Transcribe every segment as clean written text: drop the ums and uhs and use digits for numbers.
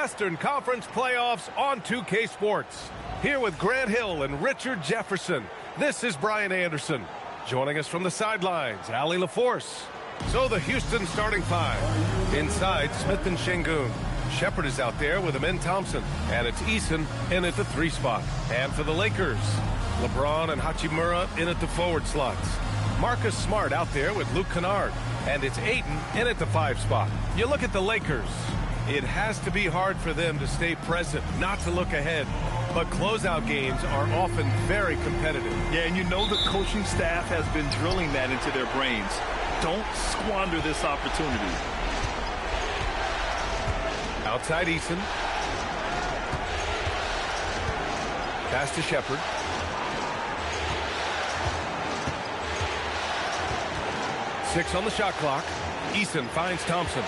Western Conference playoffs on 2K Sports. Here with Grant Hill and Richard Jefferson, this is Brian Anderson. Joining us from the sidelines, Allie LaForce. So the Houston starting five. Inside, Smith and Şengün. Shepherd is out there with Amen Thompson. And it's Eason in at the 3 spot. And for the Lakers, LeBron and Hachimura in at the forward slots. Marcus Smart out there with Luke Kennard. And it's Ayton in at the 5 spot. You look at the Lakers. It has to be hard for them to stay present, not to look ahead. But closeout games are often very competitive. Yeah, and you know the coaching staff has been drilling that into their brains. Don't squander this opportunity. Outside Eason. Pass to Shepherd. Six on the shot clock. Eason finds Thompson.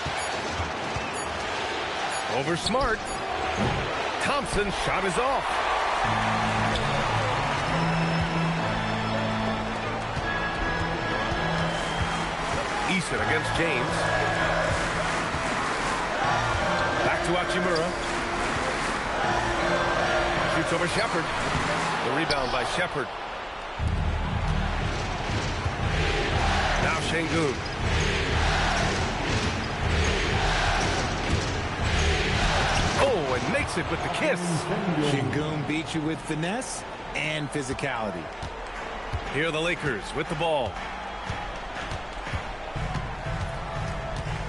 Over Smart. Thompson's shot is off. Eason against James. Back to Hachimura. Shoots over Shepherd. The rebound by Shepherd. Now Şengün. Oh, and makes it with the kiss. Şengün beats you with finesse and physicality. Here are the Lakers with the ball.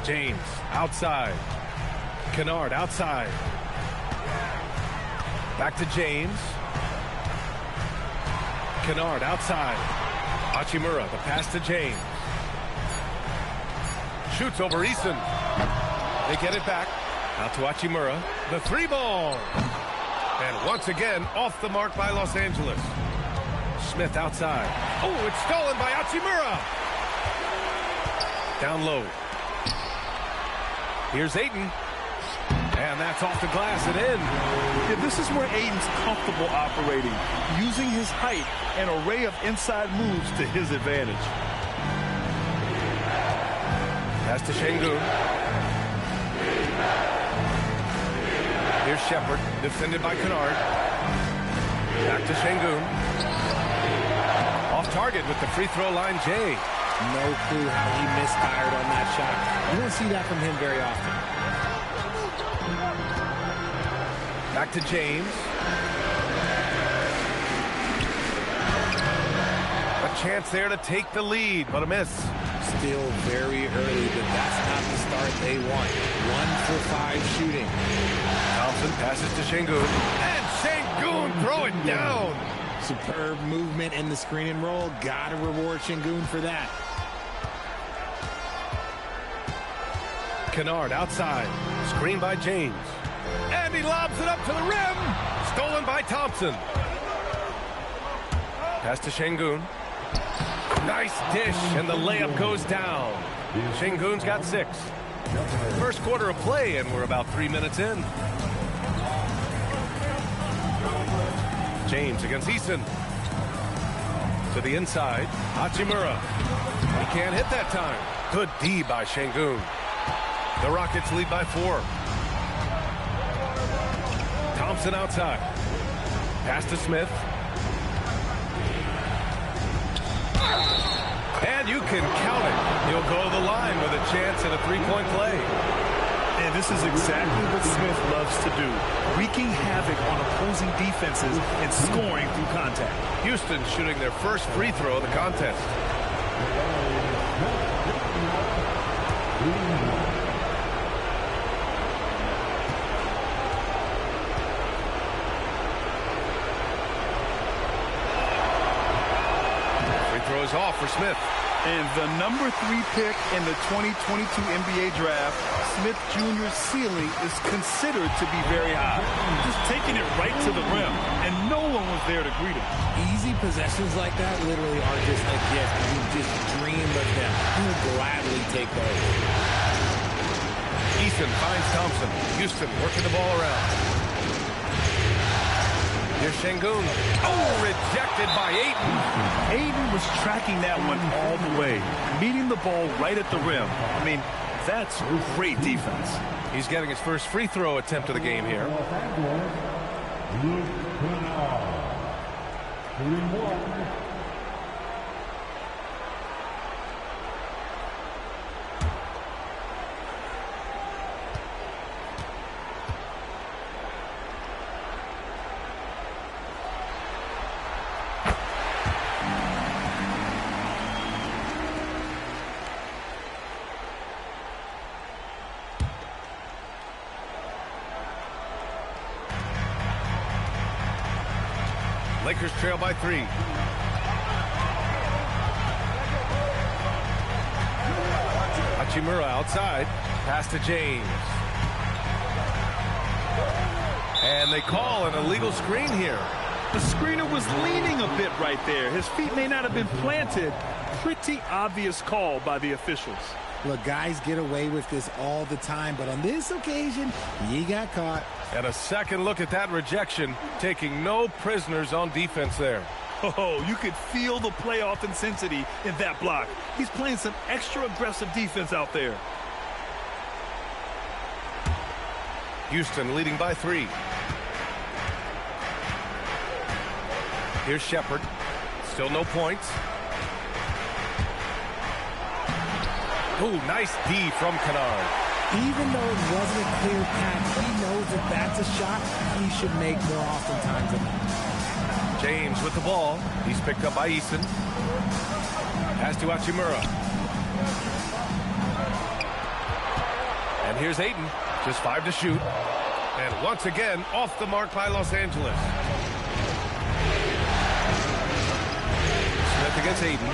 James outside. Kennard outside. Back to James. Kennard outside. Hachimura, the pass to James. Shoots over Eason. They get it back. Out to Hachimura. The 3-ball. And once again, off the mark by Los Angeles. Smith outside. Oh, it's stolen by Hachimura. Down low. Here's Ayton. And that's off the glass and in. Yeah, this is where Ayton's comfortable operating, using his height and array of inside moves to his advantage. Pass to Şengün. Here's Shepherd, defended by Kennard. Back to Şengün. Off target with the free throw line, Jay. No clue how he misfired on that shot. You don't see that from him very often. Back to James. A chance there to take the lead, but a miss. Still very early, but that's not the start they want. 1 for 5 shooting. Thompson passes to Şengün. And Şengün throw it down. Superb movement in the screen and roll. Gotta reward Şengün for that. Kennard outside. Screen by James. And he lobs it up to the rim. Stolen by Thompson. Pass to Şengün. Nice dish, and the layup goes down. Şengün's got 6. First quarter of play, and we're about 3 minutes in. James against Eason. To the inside. Hachimura. He can't hit that time. Good D by Şengün. The Rockets lead by 4. Thompson outside. Pass to Smith. And you can count it. He'll go to the line with a chance at a 3-point play. And this is exactly what Smith loves to do, wreaking havoc on opposing defenses and scoring through contact. Houston shooting their first free throw of the contest. Free throw is off for Smith. And the number 3 pick in the 2022 NBA draft, Smith Jr.'s ceiling is considered to be very high. Just taking it right to the rim, and no one was there to greet him. Easy possessions like that literally are just a gift. You just dream of them. You will gladly take those. Eason finds Thompson. Houston working the ball around. Here's Şengün. Oh, rejected by Ayton. Ayton was tracking that one all the way, meeting the ball right at the rim. I mean, that's great defense. He's getting his first free throw attempt of the game here. Lakers trail by 3. Hachimura outside. Pass to James. And they call an illegal screen here. The screener was leaning a bit right there. His feet may not have been planted. Pretty obvious call by the officials. Look, guys get away with this all the time, but on this occasion, he got caught. And a second look at that rejection, taking no prisoners on defense there. Oh, you could feel the playoff intensity in that block. He's playing some extra aggressive defense out there. Houston leading by 3. Here's Shepherd. Still no points. Oh, nice D from Kennard. Even though it wasn't a clear pass, he knows that that's a shot he should make more oftentimes than not. James with the ball. He's picked up by Eason. Pass to Hachimura. And here's Ayton. Just 5 to shoot. And once again, off the mark by Los Angeles. Smith against Ayton.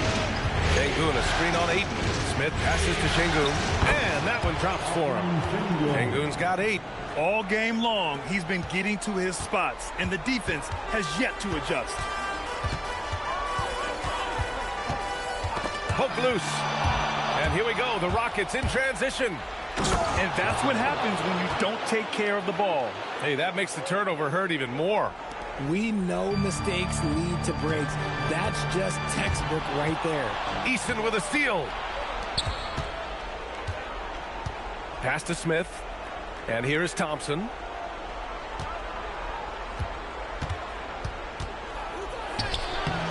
Şengün, a screen on Ayton. Smith passes to Şengün, and that one drops for him. Şengün's got 8. All game long, he's been getting to his spots, and the defense has yet to adjust. Poke loose. And here we go, the Rockets in transition. And that's what happens when you don't take care of the ball. Hey, that makes the turnover hurt even more. We know mistakes lead to breaks. That's just textbook right there. Eason with a steal. Pass to Smith. And here is Thompson.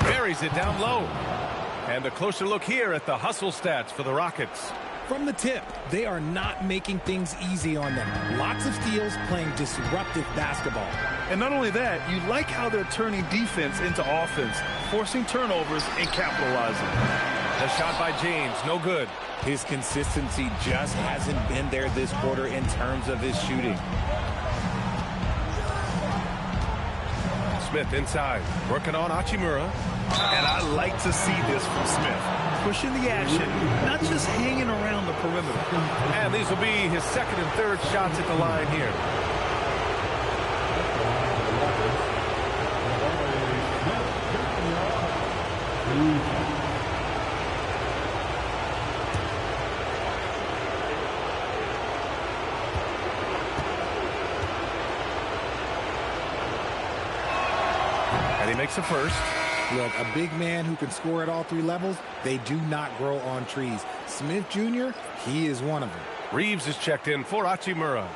Buries it down low. And a closer look here at the hustle stats for the Rockets. From the tip, they are not making things easy on them. Lots of steals, playing disruptive basketball. And not only that, you like how they're turning defense into offense, forcing turnovers and capitalizing. The shot by James, no good. His consistency just hasn't been there this quarter in terms of his shooting. Smith inside, working on Hachimura. And I like to see this from Smith. Pushing the action, not just hanging around the perimeter. And these will be his second and third shots at the line here. And he makes the first. Look, a big man who can score at all 3 levels, they do not grow on trees. Smith Jr., he is one of them. Reeves is checked in for Hachimura.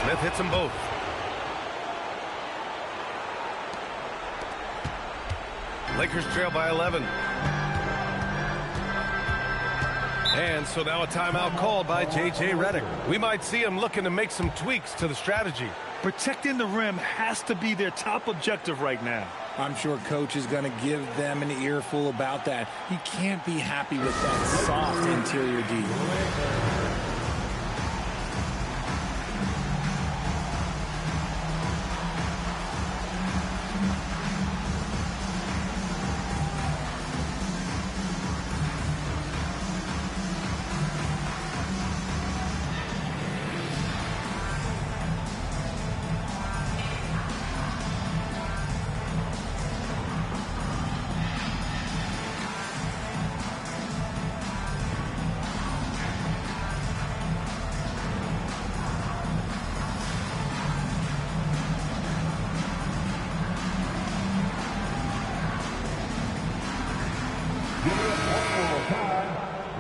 Smith hits them both. Lakers trail by 11. And so now a timeout called by J.J. Redick. We might see him looking to make some tweaks to the strategy. Protecting the rim has to be their top objective right now. I'm sure coach is going to give them an earful about that. He can't be happy with that soft interior D.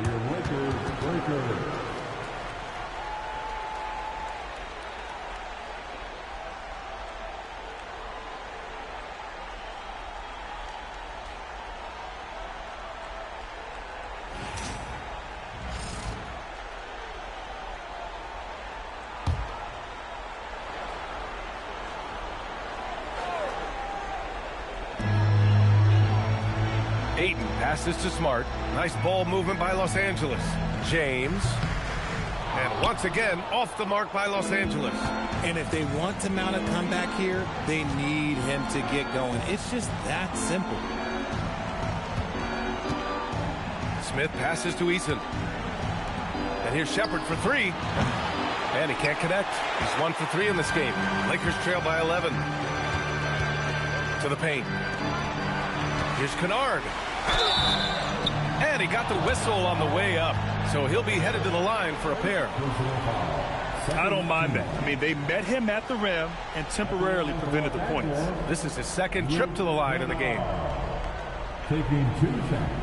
your Lakers breaker. Ayton passes to Smart. Nice ball movement by Los Angeles. James. And once again, off the mark by Los Angeles. And if they want to mount a comeback here, they need him to get going. It's just that simple. Smith passes to Eason. And here's Shepard for three. And he can't connect. He's 1 for 3 in this game. Lakers trail by 11. To the paint. Here's Kennard. And he got the whistle on the way up. So he'll be headed to the line for a pair. I don't mind that. I mean, they met him at the rim and temporarily prevented the points. This is his second trip to the line in the game. Taking 2 shots.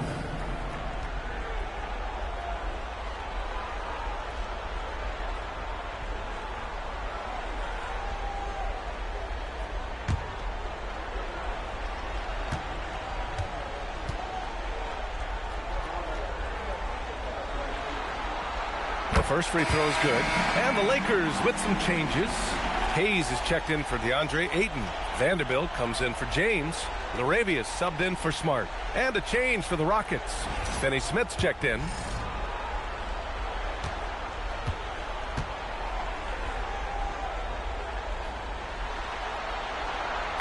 First free throw is good. And the Lakers with some changes. Hayes is checked in for DeAndre Ayton. Vanderbilt comes in for James. Laravia subbed in for Smart. And a change for the Rockets. Finney Smith's checked in.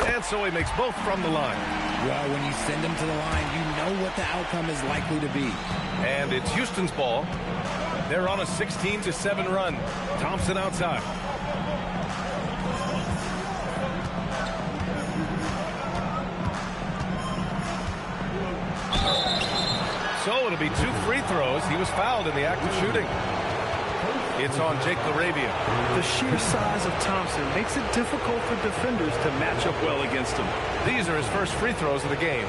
And so he makes both from the line. Well, when you send him to the line, you know what the outcome is likely to be. And it's Houston's ball. They're on a 16-7 run. Thompson outside. So it'll be 2 free throws. He was fouled in the act of shooting. It's on Jake Laravia. The sheer size of Thompson makes it difficult for defenders to match up well against him. These are his first free throws of the game.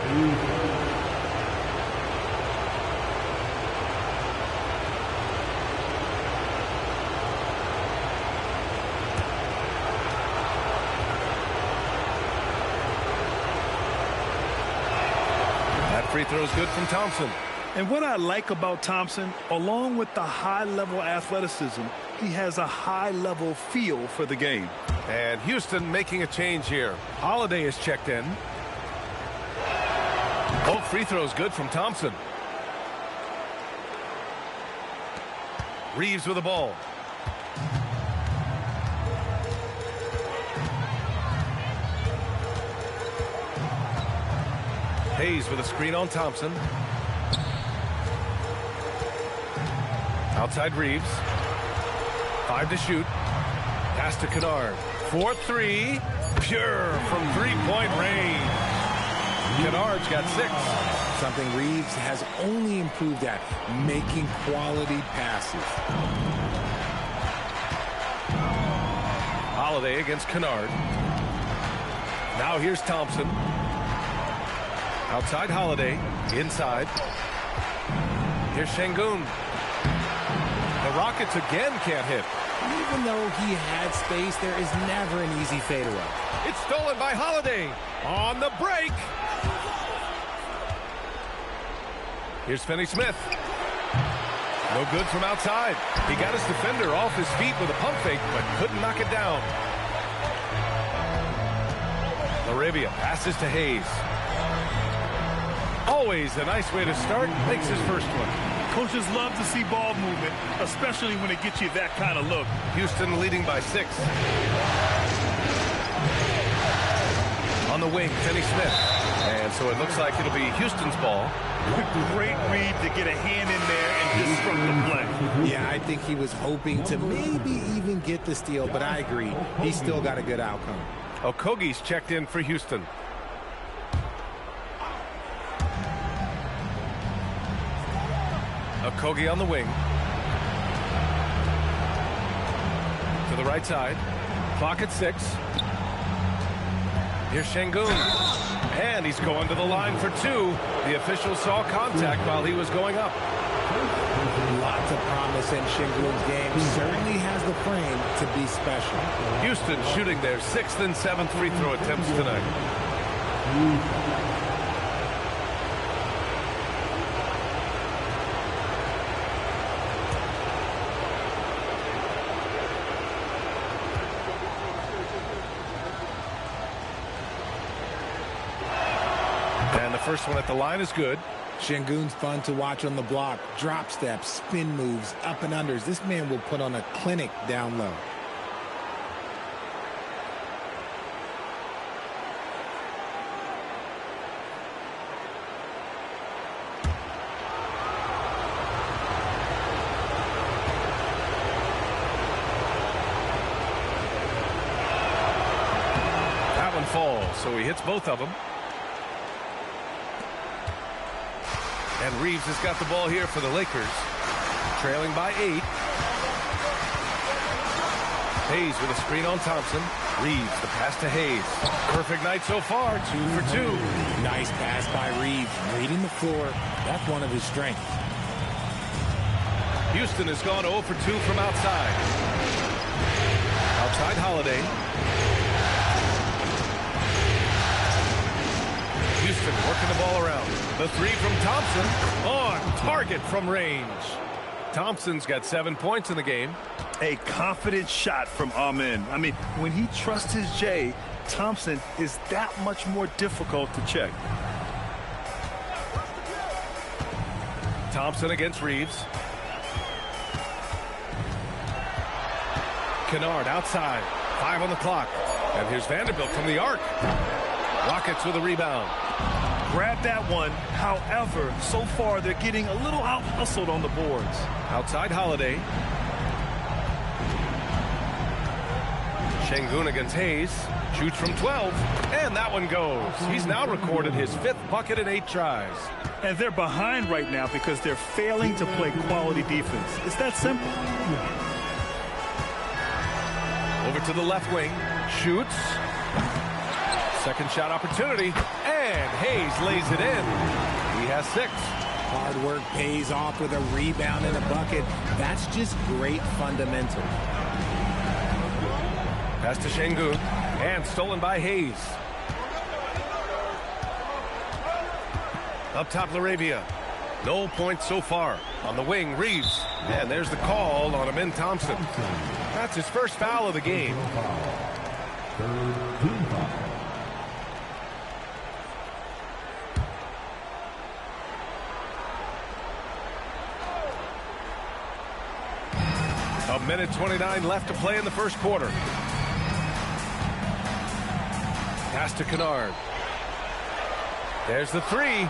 Free throw is good from Thompson. And what I like about Thompson, along with the high-level athleticism, he has a high-level feel for the game. And Houston making a change here. Holiday is checked in. Both free throws good from Thompson. Reeves with the ball. Hayes with a screen on Thompson. Outside Reeves. 5 to shoot. Pass to Kennard. 4-3. Pure from three-point range. Kennard's got 6. Something Reeves has only improved at, making quality passes. Holiday against Kennard. Now here's Thompson. Outside Holiday, inside. Here's Şengün. The Rockets again can't hit. Even though he had space, there is never an easy fadeaway. It's stolen by Holiday. On the break. Here's Finney Smith. No good from outside. He got his defender off his feet with a pump fake, but couldn't knock it down. Laravia passes to Hayes. Always a nice way to start. Makes his first one. Coaches love to see ball movement, especially when it gets you that kind of look. Houston leading by 6. On the wing, Finney Smith. And so it looks like it'll be Houston's ball. Great read to get a hand in there and disrupt the play. Yeah, I think he was hoping to maybe even get the steal, but I agree. He still got a good outcome. Okogie's checked in for Houston. Okogie on the wing. To the right side. Clock at 6. Here's Şengün. And he's going to the line for 2. The official saw contact while he was going up. Lots of promise in Şengün's game. Certainly has the frame to be special. Houston shooting their 6th and 7th free throw attempts tonight. And the first one at the line is good. Şengün's fun to watch on the block. Drop steps, spin moves, up and unders. This man will put on a clinic down low. That one falls, so he hits both of them. And Reeves has got the ball here for the Lakers. Trailing by 8. Hayes with a screen on Thompson. Reeves, the pass to Hayes. Perfect night so far, 2 for 2. Nice pass by Reeves, reading the floor. That's one of his strengths. Houston has gone 0 for 2 from outside. Outside Holiday. Houston working the ball around. The 3 from Thompson. On target from range. Thompson's got 7 points in the game. A confident shot from Amen. I mean, when he trusts his J, Thompson is that much more difficult to check. Thompson against Reeves. Kennard outside. 5 on the clock. And here's Vanderbilt from the arc. Rockets with a rebound. Grab that one. However, so far they're getting a little out-hustled on the boards. Outside Holiday. Şengün against Hayes. Shoots from 12. And that one goes. He's now recorded his 5th bucket in 8 tries. And they're behind right now because they're failing to play quality defense. It's that simple. Over to the left wing. Shoots. Second shot opportunity. And Hayes lays it in. He has 6. Hard work pays off with a rebound and a bucket. That's just great fundamental. Pass to Şengün. And stolen by Hayes. Up top, Laravia. No points so far. On the wing, Reeves. And there's the call on Amen Thompson. That's his first foul of the game. A minute 29 left to play in the first quarter. Pass to Kennard. There's the 3.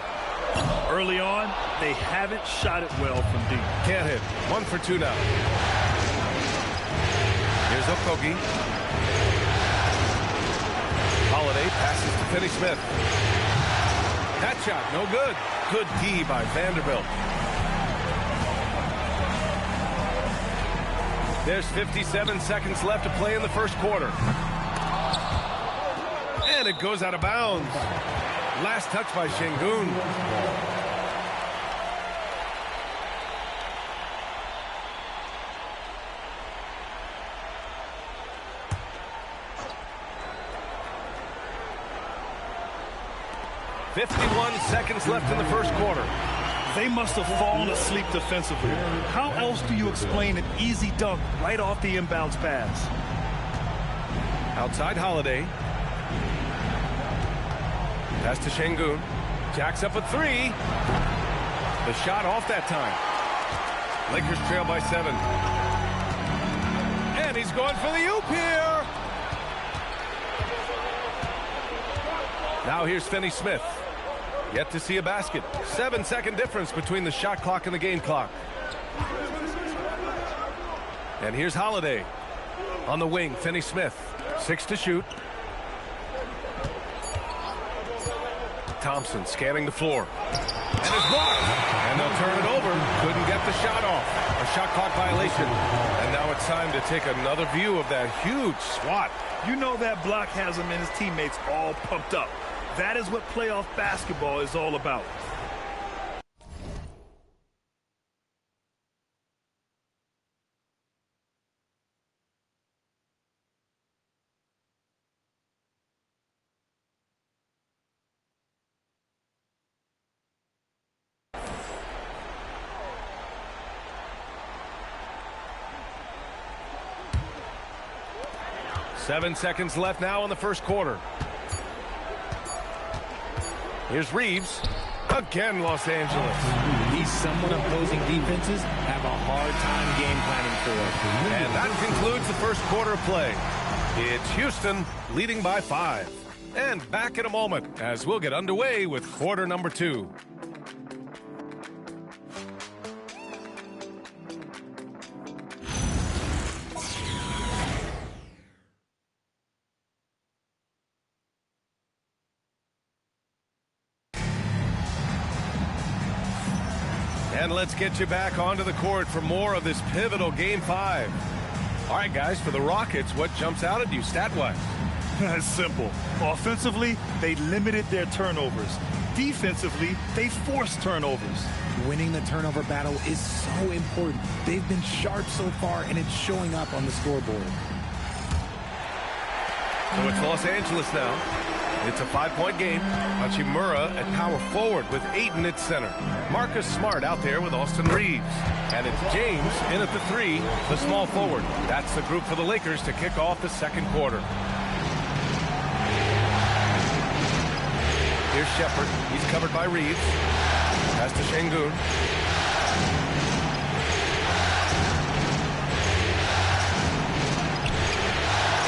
Early on, they haven't shot it well from deep. Can't hit. 1 for 2 now. Here's Okogie. Holiday passes to Finney-Smith. That shot, no good. Good D by Vanderbilt. There's 57 seconds left to play in the first quarter. And it goes out of bounds. Last touch by Şengün. .51 seconds left in the first quarter. They must have fallen asleep defensively. How else do you explain an easy dunk right off the inbounds pass? Outside Holiday. Pass to Şengün. Jacks up a 3. The shot off that time. Lakers trail by 7. And he's going for the oop here. Now here's Finney-Smith. Yet to see a basket. 7-second difference between the shot clock and the game clock. And here's Holiday. On the wing, Finney-Smith. 6 to shoot. Thompson scanning the floor. And it's blocked. And they'll turn it over. Couldn't get the shot off. A shot clock violation. And now it's time to take another view of that huge swat. You know that block has him and his teammates all pumped up. That is what playoff basketball is all about. 7 seconds left now in the first quarter. Here's Reeves. Again, Los Angeles. These somewhat opposing defenses have a hard time game planning for. And that concludes the first quarter of play. It's Houston leading by 5. And back in a moment as we'll get underway with quarter number 2. And let's get you back onto the court for more of this pivotal Game 5. All right, guys, for the Rockets, what jumps out at you stat-wise? It's simple. Offensively, they limited their turnovers. Defensively, they forced turnovers. Winning the turnover battle is so important. They've been sharp so far, and it's showing up on the scoreboard. So it's Los Angeles now. It's a 5-point game. Hachimura at power forward with Ayton at center. Marcus Smart out there with Austin Reeves. And it's James in at the 3, the small forward. That's the group for the Lakers to kick off the second quarter. Here's Shepard. He's covered by Reeves. Pass to Şengün.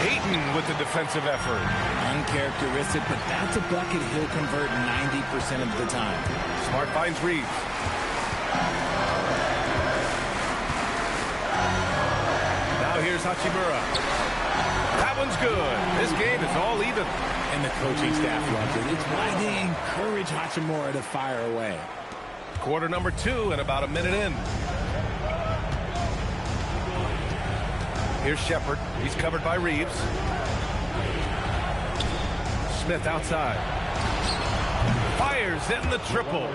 Ayton with the defensive effort. Uncharacteristic, but that's a bucket he'll convert 90% of the time. Smart finds Reeves. Now here's Hachimura. That one's good. This game is all even. And the coaching staff loves it. It's why they encourage Hachimura to fire away. Quarter number 2 and about a minute in. Here's Shepard. He's covered by Reeves. Smith outside. Fires in the triple.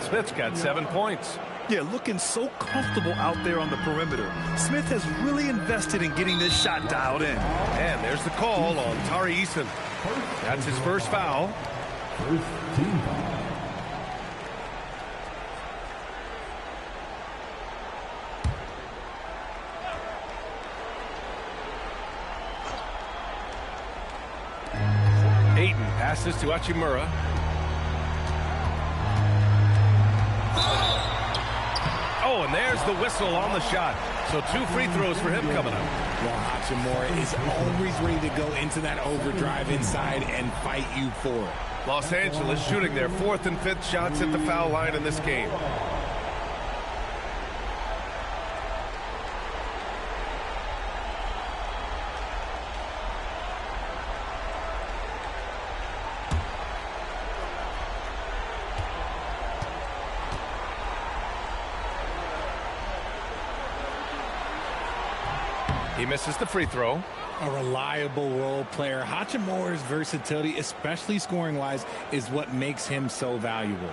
Smith's got 7 points. Yeah, looking so comfortable out there on the perimeter. Smith has really invested in getting this shot dialed in. And there's the call on Tari Eason. That's his first foul. First team foul. Ayton passes to Hachimura. Oh, and there's the whistle on the shot. So 2 free throws for him coming up. Well, Hachimura is always ready to go into that overdrive inside and fight you for it. Los Angeles shooting their 4th and 5th shots at the foul line in this game. He misses the free throw. A reliable role player. Hachimura's versatility, especially scoring-wise, is what makes him so valuable.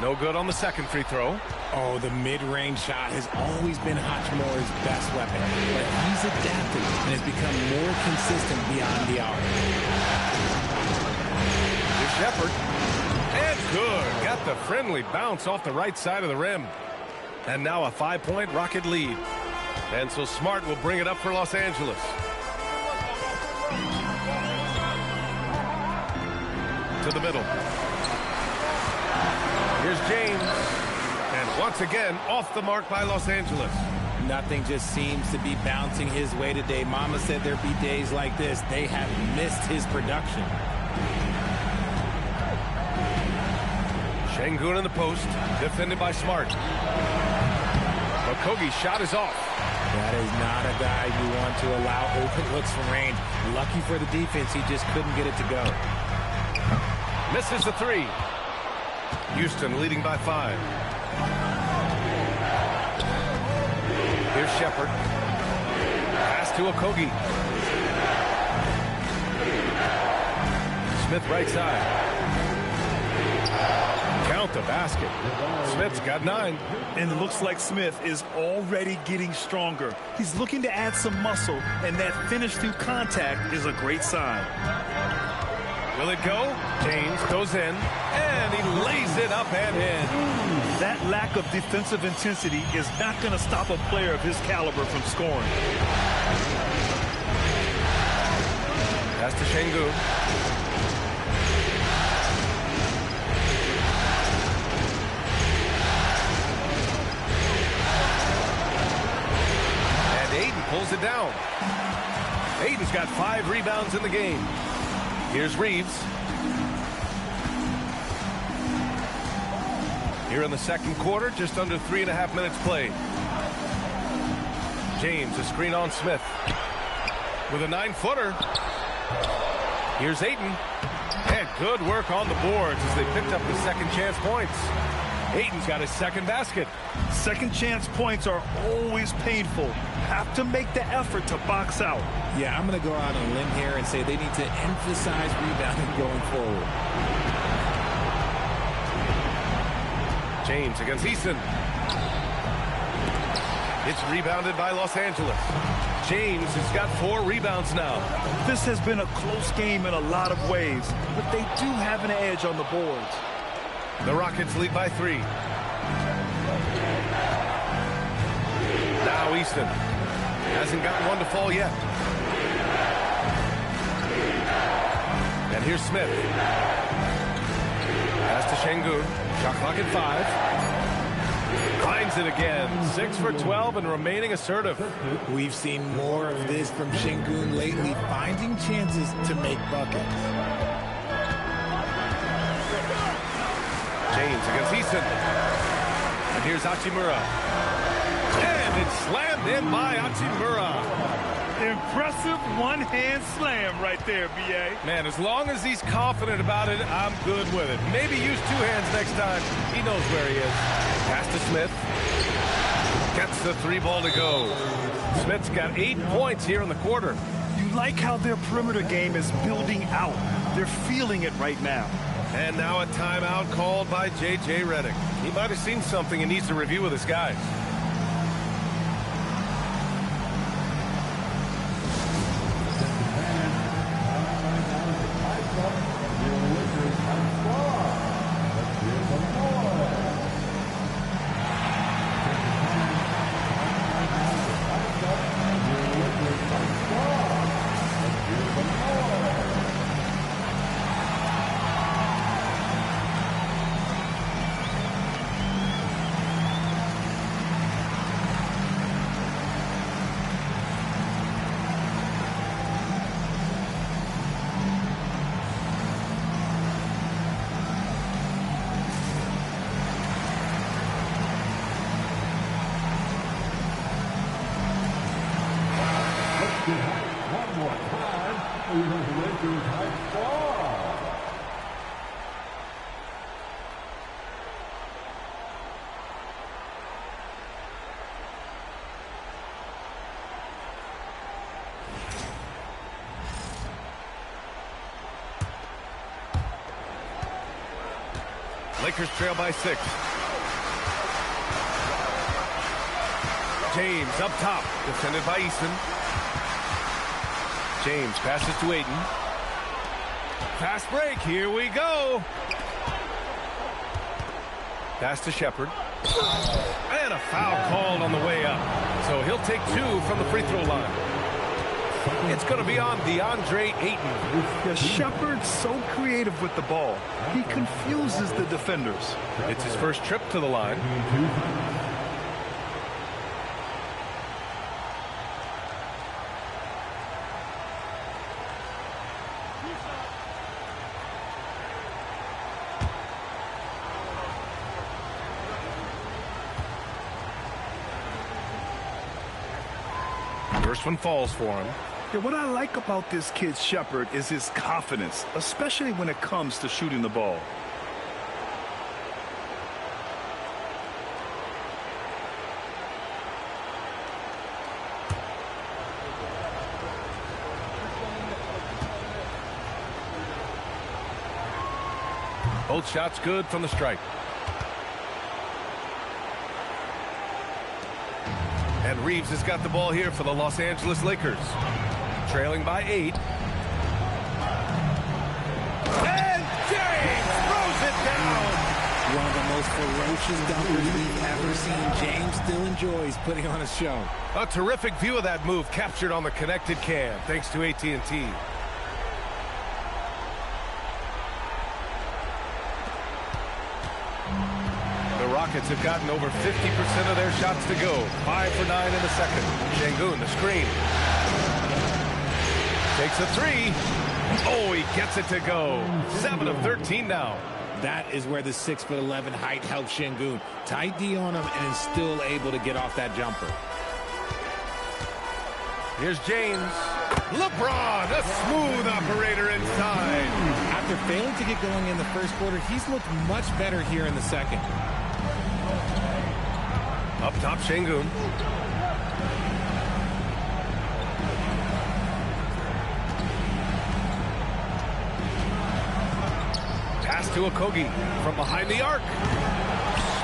No good on the second free throw. Oh, the mid-range shot has always been Hachimura's best weapon, but he's adapted and has become more consistent beyond the arc. Here's Shepard. And good. Got the friendly bounce off the right side of the rim. And now a 5-point Rocket lead. And so Smart will bring it up for Los Angeles. To the middle. Here's James. And once again, off the mark by Los Angeles. Nothing just seems to be bouncing his way today. Mama said there'd be days like this. They have missed his production. Şengün in the post, defended by Smart. Okogie's shot is off. That is not a guy you want to allow open looks from range. Lucky for the defense, he just couldn't get it to go. Misses the 3. Houston leading by 5. Here's Shepard. Pass to Okogie. Smith right side. Count them. basket. Smith's got 9. And it looks like Smith is already getting stronger. He's looking to add some muscle, and that finish through contact is a great sign. Will it go? James goes in, and he lays it up and in. That lack of defensive intensity is not going to stop a player of his caliber from scoring. Pass to Şengün. And Ayton pulls it down. Ayton's got 5 rebounds in the game. Here's Reeves. Here in the second quarter, just under 3.5 minutes played. James, a screen on Smith. With a 9-footer. Here's Ayton. And good work on the boards as they picked up the second chance points. Ayton's got his second basket. Second chance points are always painful. Have to make the effort to box out. Yeah, I'm going to go out on a limb here and say they need to emphasize rebounding going forward. James against Easton. It's rebounded by Los Angeles. James has got 4 rebounds now. This has been a close game in a lot of ways, but they do have an edge on the boards. The Rockets lead by 3. Now Easton hasn't gotten one to fall yet. And here's Smith. Pass to Şengün. Shot clock at 5. Finds it again. 6 for 12 and remaining assertive. We've seen more of this from Şengün lately, finding chances to make buckets. James against Easton. And here's Hachimura. And it's slammed in by Hachimura. Impressive one-hand slam right there, B.A. Man, as long as he's confident about it, I'm good with it. Maybe use 2 hands next time. He knows where he is. Pass to Smith. Gets the 3 ball to go. Smith's got 8 points here in the quarter. You like how their perimeter game is building out. They're feeling it right now. And now a timeout called by J.J. Redick. He might have seen something and needs to review with his guys. One more time, the Lakers high score. Lakers trail by 6. James up top, defended by Easton. James passes to Ayton. Fast break, here we go. Pass to Shepherd. And a foul called on the way up. So he'll take 2 from the free throw line. It's going to be on DeAndre Ayton. Yeah, Shepherd's so creative with the ball. He confuses the defenders. It's his first trip to the line. First one falls for him. Yeah, what I like about this kid Shepherd is his confidence, especially when it comes to shooting the ball. Both shots good from the stripe. And Reeves has got the ball here for the Los Angeles Lakers. Trailing by 8. And James throws it down. One of the most ferocious dunkers we've ever seen. James still enjoys putting on a show. A terrific view of that move captured on the connected cam, thanks to AT&T. The Rockets have gotten over 50% of their shots to go. 5 for 9 in the second. Şengün, the screen. Takes a 3. Oh, he gets it to go. 7 of 13 now. That is where the 6'11" height helps Şengün. Tight D on him and is still able to get off that jumper. Here's James. LeBron, a smooth operator inside. After failing to get going in the first quarter, he's looked much better here in the second. Up top, Şengün. Pass to Okogie from behind the arc.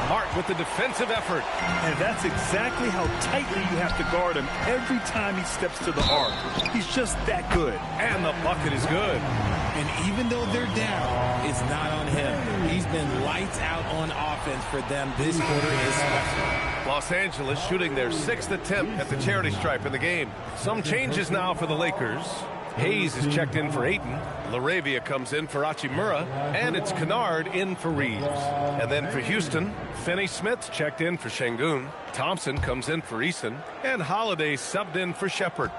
Smart with the defensive effort. And that's exactly how tightly you have to guard him every time he steps to the arc. He's just that good. And the bucket is good. And even though they're down, it's not on him. He's been lights out on offense for them. This quarter is special. Los Angeles shooting their 6th attempt at the charity stripe in the game. Some changes now for the Lakers. Hayes is checked in for Ayton. LaRavia comes in for Hachimura. And it's Kennard in for Reeves. And then for Houston, Finney-Smith checked in for Şengün. Thompson comes in for Eason. And Holiday subbed in for Shepherd.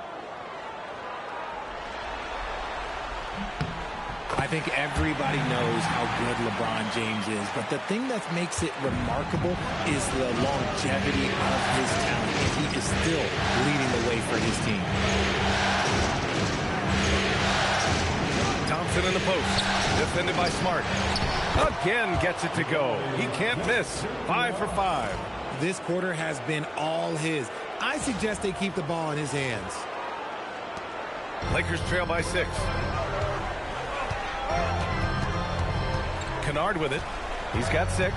I think everybody knows how good LeBron James is, but the thing that makes it remarkable is the longevity of his talent, and he is still leading the way for his team. Thompson in the post, defended by Smart. Again gets it to go. He can't miss. 5 for 5. This quarter has been all his. I suggest they keep the ball in his hands. Lakers trail by 6. Kennard with it. He's got 6.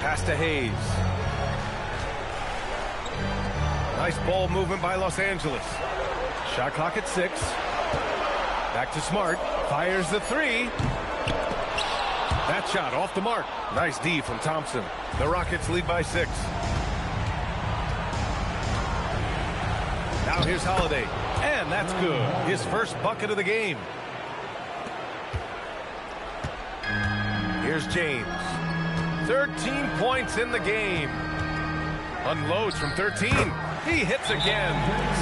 Pass to Hayes. Nice ball movement by Los Angeles. Shot clock at 6. Back to Smart. Fires the 3. That shot off the mark. Nice D from Thompson. The Rockets lead by 6. Now here's Holiday. And that's good. His first bucket of the game. Here's James. 13 points in the game. Unloads from 13. He hits again.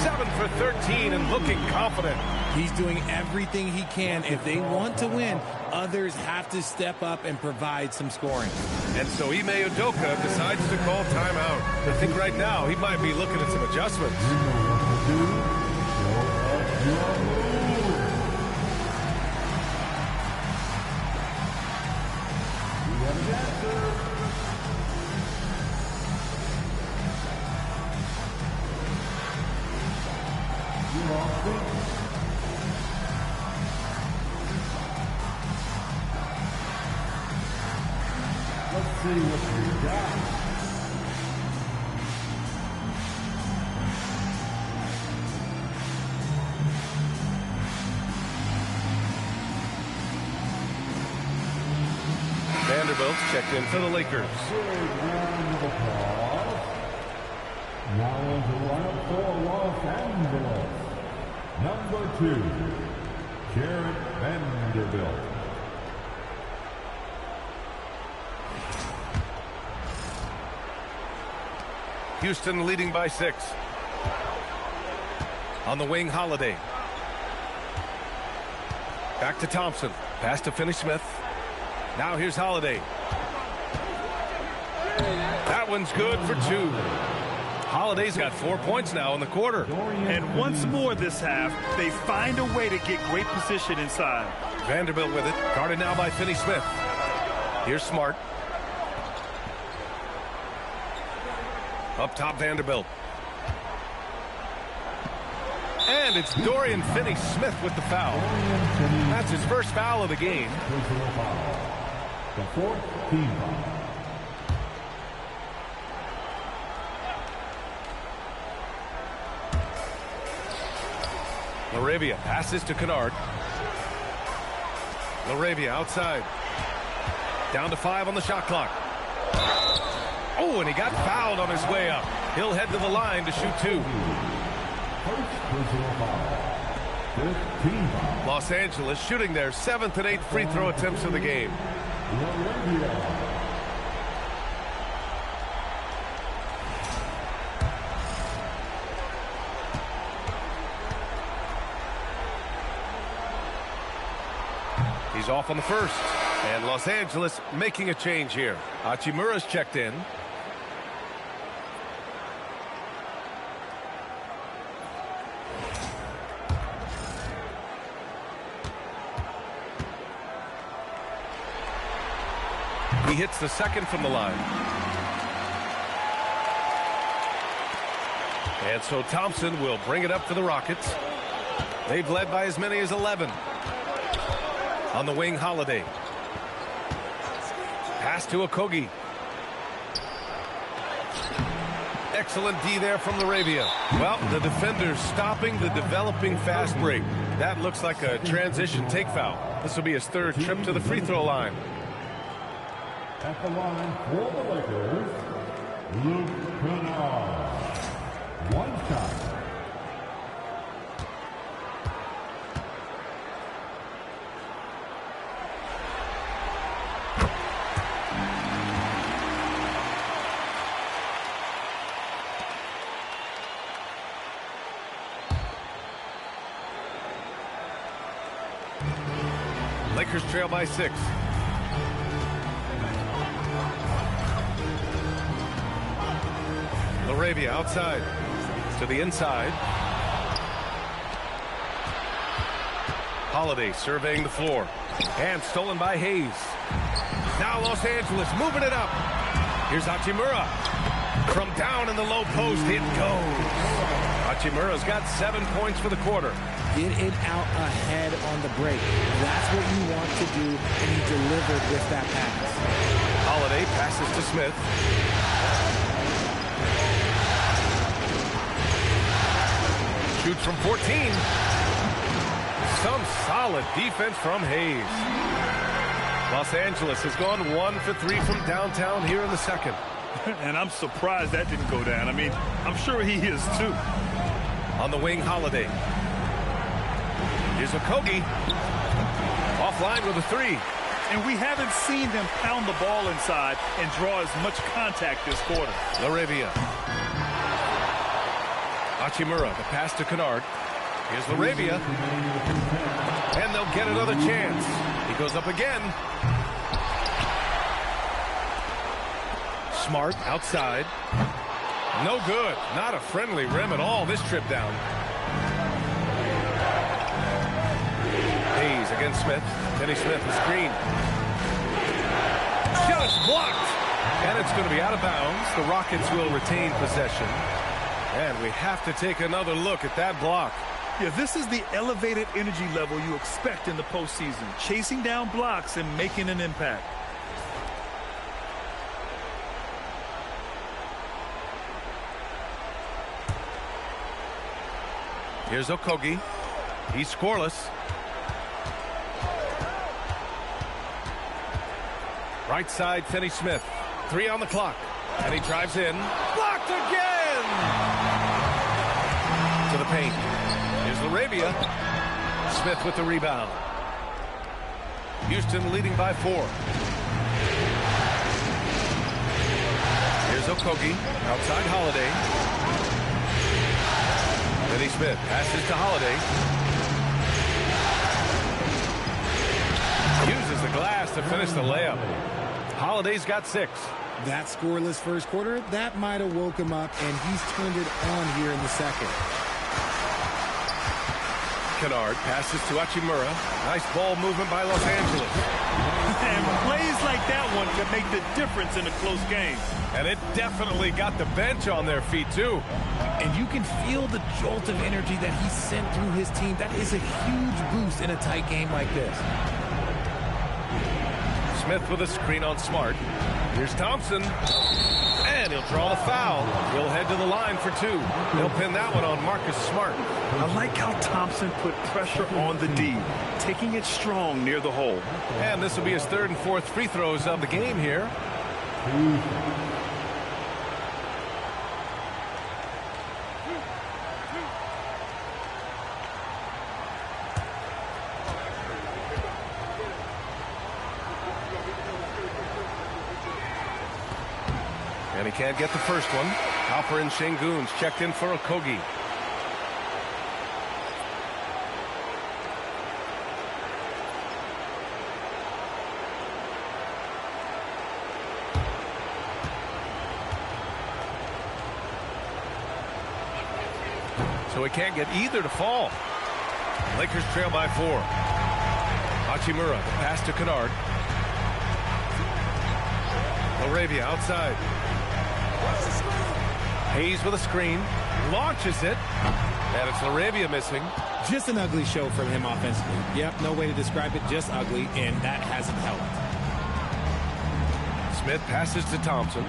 7 for 13 and looking confident. He's doing everything he can. If they want to win, others have to step up and provide some scoring. And so Ime Udoka decides to call timeout. I think right now he might be looking at some adjustments. Let's see what we got. Vanderbilt's checked in for the Lakers. Now on the lineup for Los Angeles. Number 2, Jarred Vanderbilt. Houston leading by 6. On the wing, Holiday. Back to Thompson. Pass to Finney-Smith. Now here's Holiday. That one's good for 2. Holiday's got 4 points now in the quarter. And once more this half, they find a way to get great position inside. Vanderbilt with it. Guarded now by Finney-Smith. Here's Smart. Up top, Vanderbilt. And it's Dorian Finney-Smith with the foul. That's his first foul of the game. The 4th team foul. LaRavia passes to Kennard. LaRavia outside. Down to 5 on the shot clock. Oh, and he got fouled on his way up. He'll head to the line to shoot 2. Los Angeles shooting their 7th and 8th free throw attempts of the game. He's off on the first. And Los Angeles making a change here. Hachimura's checked in. He hits the second from the line. And so Thompson will bring it up for the Rockets. They've led by as many as 11. On the wing, Holiday. Pass to Okogie. Excellent D there from LaRavia. Well, the defender's stopping the developing fast break. That looks like a transition take foul. This will be his 3rd trip to the free throw line. At the line for the Lakers, Luke Kennard. 1 shot. Lakers trail by 6. LaRavia outside to the inside. Holiday surveying the floor. And stolen by Hayes. Now Los Angeles moving it up. Here's Hachimura. From down in the low post, it goes. Hachimura's got 7 points for the quarter. Get it out ahead on the break. That's what you want to do, and he delivered with that pass. Holiday passes to Smith. Shoots from 14. Some solid defense from Hayes. Los Angeles has gone 1 for 3 from downtown here in the second. And I'm surprised that didn't go down. I mean, I'm sure he is too. On the wing, Holiday. Here's Okogie. Offline with a 3. And we haven't seen them pound the ball inside and draw as much contact this quarter. LaRavia. Hachimura, the pass to Kennard. Here's LaRavia. And they'll get another chance. He goes up again. Smart outside. No good. Not a friendly rim at all this trip down. Hayes against Smith. Finney Smith, the screen. Shot is blocked. And it's going to be out of bounds. The Rockets will retain possession. And we have to take another look at that block. Yeah, this is the elevated energy level you expect in the postseason. Chasing down blocks and making an impact. Here's Okogie. He's scoreless. Right side, Finney Smith. 3 on the clock. And he drives in. Blocked again! To the paint. Here's LaRavia. Smith with the rebound. Houston leading by 4. Here's Okogie. Outside Holiday. Finney Smith passes to Holiday. Uses the glass to finish the layup. Holiday's got 6. That scoreless first quarter, that might have woke him up, and he's turned it on here in the second. Kennard passes to Hachimura. Nice ball movement by Los Angeles. And plays like that one can make the difference in a close game. And it definitely got the bench on their feet, too. And you can feel the jolt of energy that he sent through his team. That is a huge boost in a tight game like this. Smith with a screen on Smart. Here's Thompson. And And he'll draw the foul. He'll head to the line for two. They'll pin that one on Marcus Smart. I like how Thompson put pressure on the D, taking it strong near the hole. And this will be his third and fourth free throws of the game here. And he can't get the first one. Hopper and Şengün's checked in for Okogie. So he can't get either to fall. Lakers trail by 4. Hachimura, the pass to Kennard. LaRavia outside. Hayes with a screen. Launches it. And it's LaRavia missing. Just an ugly show from him offensively. Yep, no way to describe it, just ugly, and that hasn't helped. Smith passes to Thompson.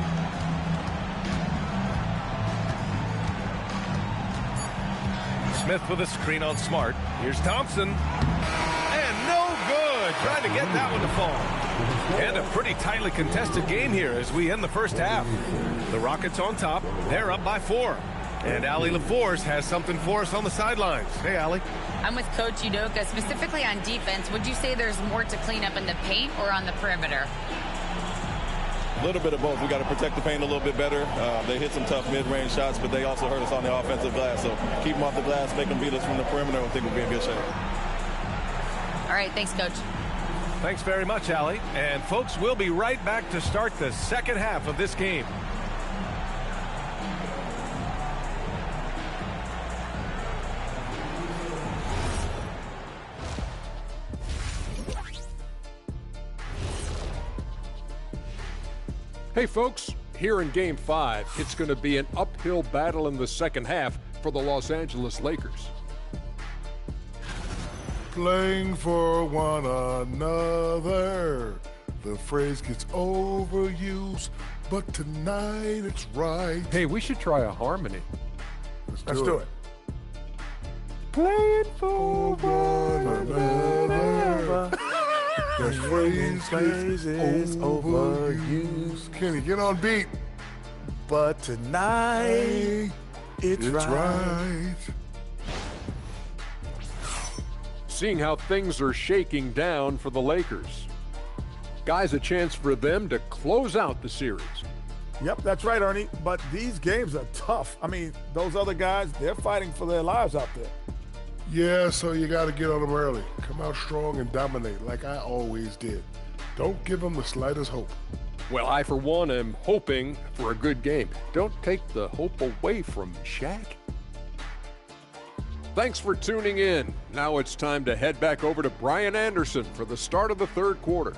Smith with a screen on Smart. Here's Thompson. And no good. Trying to get that one to fall. And a pretty tightly contested game here as we end the first half. The Rockets on top. They're up by 4. And Allie LaForce has something for us on the sidelines. Hey, Allie. I'm with Coach Udoka. Specifically on defense, would you say there's more to clean up in the paint or on the perimeter? A little bit of both. We got to protect the paint a little bit better. They hit some tough mid-range shots, but they also hurt us on the offensive glass. So keep them off the glass, make them beat us from the perimeter. I think we'll be in good shape. All right, thanks, Coach. Thanks very much, Allie. And folks, we'll be right back to start the second half of this game. Hey folks, here in Game 5, it's going to be an uphill battle in the second half for the Los Angeles Lakers. Playing for one another. The phrase gets overused, but tonight it's right. Hey, we should try a harmony. Let's do it. Playing for one another. The phrase is overused. Kenny, get on beat. But tonight, it's right. Seeing how things are shaking down for the Lakers. Guys, a chance for them to close out the series. Yep, that's right, Ernie. But these games are tough. I mean, those other guys, they're fighting for their lives out there. Yeah, so you got to get on them early. Come out strong and dominate like I always did. Don't give them the slightest hope. Well, I, for one, am hoping for a good game. Don't take the hope away from me, Shaq. Thanks for tuning in. Now it's time to head back over to Brian Anderson for the start of the third quarter.